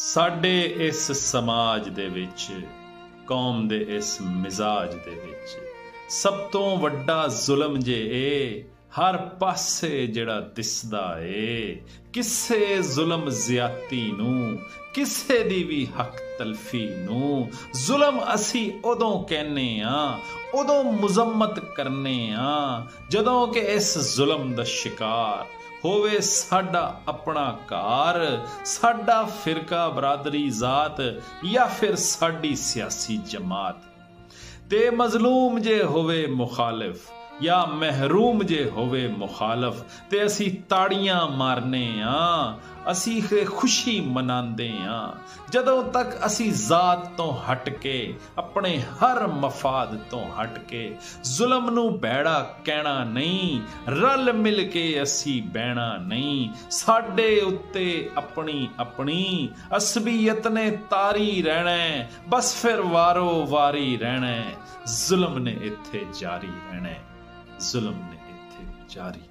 ਸਾਡੇ ਇਸ ਸਮਾਜ ਦੇ ਵਿੱਚ, ਕੌਮ ਦੇ ਇਸ ਮਿਜ਼ਾਜ ਦੇ ਵਿੱਚ ਸਭ ਤੋਂ ਵੱਡਾ ਜ਼ੁਲਮ ਜੇ ਇਹ ਹਰ ਪਾਸੇ ਜਿਹੜਾ ਦਿਸਦਾ ਏ, ਕਿਸੇ ਜ਼ੁਲਮ ਜ਼ਿਆਤੀ ਨੂੰ, ਕਿਸੇ ਦੀ ਵੀ ਹੱਕ ਤਲਫੀ ਨੂੰ ਜ਼ੁਲਮ ਅਸੀਂ ਉਦੋਂ ਕਹਿੰਦੇ ਆ, ਉਦੋਂ ਮੁਜ਼ੰਮਤ ਕਰਨੇ ਆ ਜਦੋਂ ਕਿ ਇਸ ਜ਼ੁਲਮ ਦਾ ਸ਼ਿਕਾਰ ਹੋਵੇ ਸਾਡਾ ਆਪਣਾ ਘਰ, ਸਾਡਾ ਫਿਰਕਾ ਬਰਾਦਰੀ ਜ਼ਾਤ ਜਾਂ ਫਿਰ ਸਾਡੀ ਸਿਆਸੀ ਜਮਾਤ। ਤੇ ਮਜ਼ਲੂਮ ਜੇ ਹੋਵੇ ਮੁਖਾਲਿਫ ਜਾਂ ਮਹਿਰੂਮ ਜੇ ਹੋਵੇ ਮੁਖਾਲਫ, ਤੇ ਅਸੀਂ ਤਾੜੀਆਂ ਮਾਰਨੇ ਆ, ਅਸੀਂ ਖੁਸ਼ੀ ਮਨਾਉਂਦੇ ਆ ਜਦੋਂ ਤੱਕ ਅਸੀਂ ਜ਼ਾਤ ਤੋਂ ਹਟ ਕੇ, ਆਪਣੇ ਹਰ ਮਫਾਦ ਤੋਂ ਹਟ ਕੇ ਜ਼ੁਲਮ ਨੂੰ ਭੈੜਾ ਕਹਿਣਾ ਨਹੀਂ, ਰਲ ਮਿਲ ਕੇ ਅਸੀਂ ਬਹਿਣਾ ਨਹੀਂ। ਸਾਡੇ ਉੱਤੇ ਆਪਣੀ ਆਪਣੀ ਅਸਬੀਅਤ ਨੇ ਤਾਰੀ ਰਹਿਣਾ, ਬਸ ਫਿਰ ਵਾਰੋ ਵਾਰੀ ਰਹਿਣਾ। ਜ਼ੁਲਮ ਨੇ ਇੱਥੇ ਜਾਰੀ ਰਹਿਣਾ, ਜ਼ੁਲਮ ਨੇ ਇੱਥੇ ਜਾਰੀ